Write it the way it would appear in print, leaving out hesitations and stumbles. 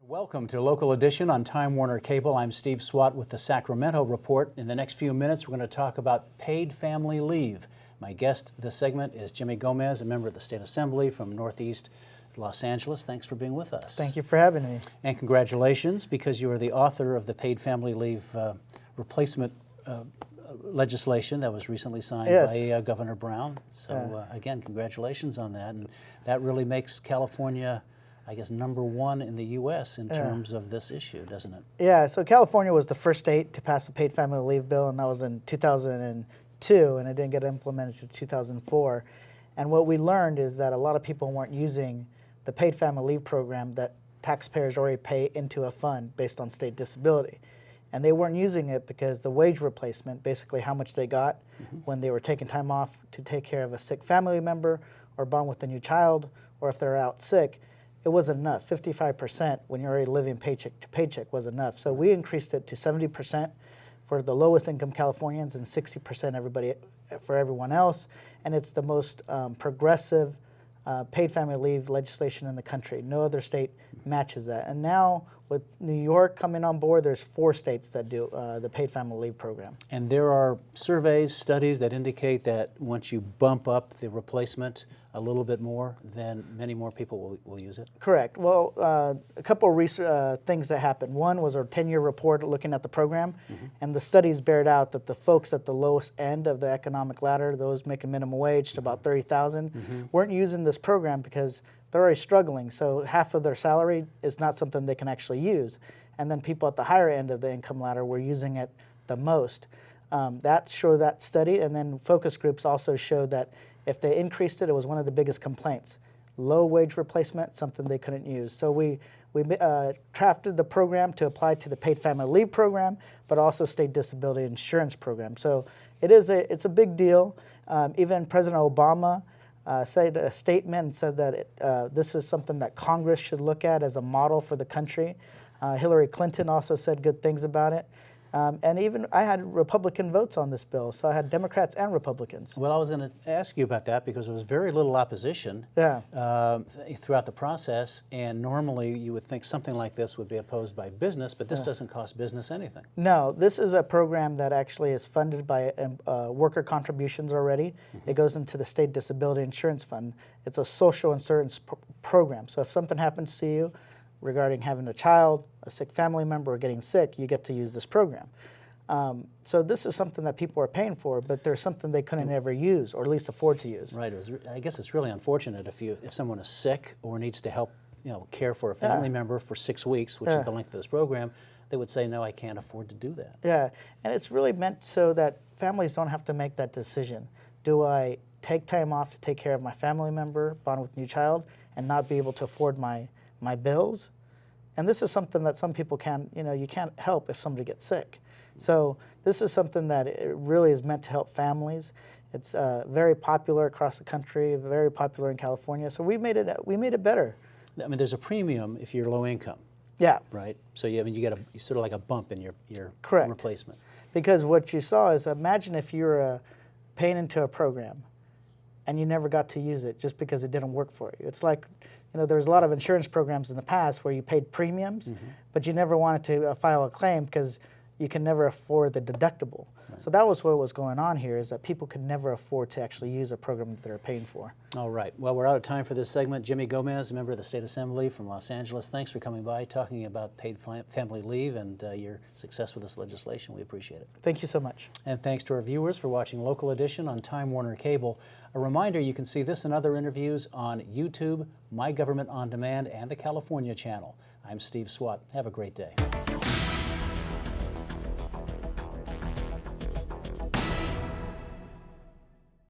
Welcome to Local Edition on Time Warner Cable. I'm Steve Swatt with the Sacramento Report. In the next few minutes, we're going to talk about paid family leave. My guest this segment is Jimmy Gomez, a member of the State Assembly from Northeast Los Angeles. Thanks for being with us. Thank you for having me. And congratulations, because you are the author of the paid family leave replacement legislation that was recently signed by Governor Brown. So again, congratulations on that. And that really makes California, I guess, #1 in the U.S. in terms of this issue, doesn't it? Yeah, so California was the first state to pass a paid family leave bill, and that was in 2002, and it didn't get implemented until 2004. And what we learned is that a lot of people weren't using the paid family leave program that taxpayers already pay into a fund based on state disability. And they weren't using it because the wage replacement, basically how much they got when they were taking time off to take care of a sick family member or bond with a new child, or if they're out sick, it wasn't enough. 55% when you're already living paycheck to paycheck was enough. So we increased it to 70% for the lowest income Californians and 60% for everyone else. And it's the most progressive paid family leave legislation in the country. No other state matches that. And now with New York coming on board, there's 4 states that do the paid family leave program. And there are surveys, studies that indicate that once you bump up the replacement a little bit more, then many more people will use it? Correct. Well, a couple of things that happened. One was our 10-year report looking at the program, and the studies bared out that the folks at the lowest end of the economic ladder, those making minimum wage to about $30,000, weren't using this program because they're already struggling. So half of their salary is not something they can actually use. And then people at the higher end of the income ladder were using it the most. That showed that study, and then focus groups also showed that if they increased it, it was one of the biggest complaints. Low wage replacement, something they couldn't use. So we drafted the program to apply to the paid family leave program, but also state disability insurance program. So it's a big deal. Even President Obama said a statement and said that this is something that Congress should look at as a model for the country. Hillary Clinton also said good things about it. And even I had Republican votes on this bill, so I had Democrats and Republicans. Well, I was going to ask you about that because there was very little opposition throughout the process, and normally you would think something like this would be opposed by business, but this doesn't cost business anything. No, this is a program that actually is funded by worker contributions already. It goes into the State Disability Insurance Fund. It's a social insurance program, so if something happens to you regarding having a child, a sick family member, or getting sick, you get to use this program. So this is something that people are paying for, but there's something they couldn't ever use, or at least afford to use. Right. I guess it's really unfortunate if someone is sick or needs to help, care for a family member for 6 weeks, which is the length of this program. They would say, no, I can't afford to do that. Yeah, and it's really meant so that families don't have to make that decision. Do I take time off to take care of my family member, bond with a new child, and not be able to afford my bills? And this is something that some people you can't help if somebody gets sick. So this is something that it really is meant to help families. It's very popular across the country, very popular in California. So we made it better. I mean, there's a premium if you're low income. Yeah. Right. So you get sort of like a bump in your replacement. Because what you saw is, imagine if you're paying into a program and you never got to use it just because it didn't work for you. It's like, there's a lot of insurance programs in the past where you paid premiums, but you never wanted to file a claim because you can never afford the deductible. Right. So that was what was going on here, is that people could never afford to actually use a program that they're paying for. All right. Well, we're out of time for this segment. Jimmy Gomez, a member of the State Assembly from Los Angeles, thanks for coming by, talking about paid family leave and your success with this legislation. We appreciate it. Thank you so much. And thanks to our viewers for watching Local Edition on Time Warner Cable. A reminder, you can see this and other interviews on YouTube, My Government On Demand, and the California channel. I'm Steve Swatt. Have a great day.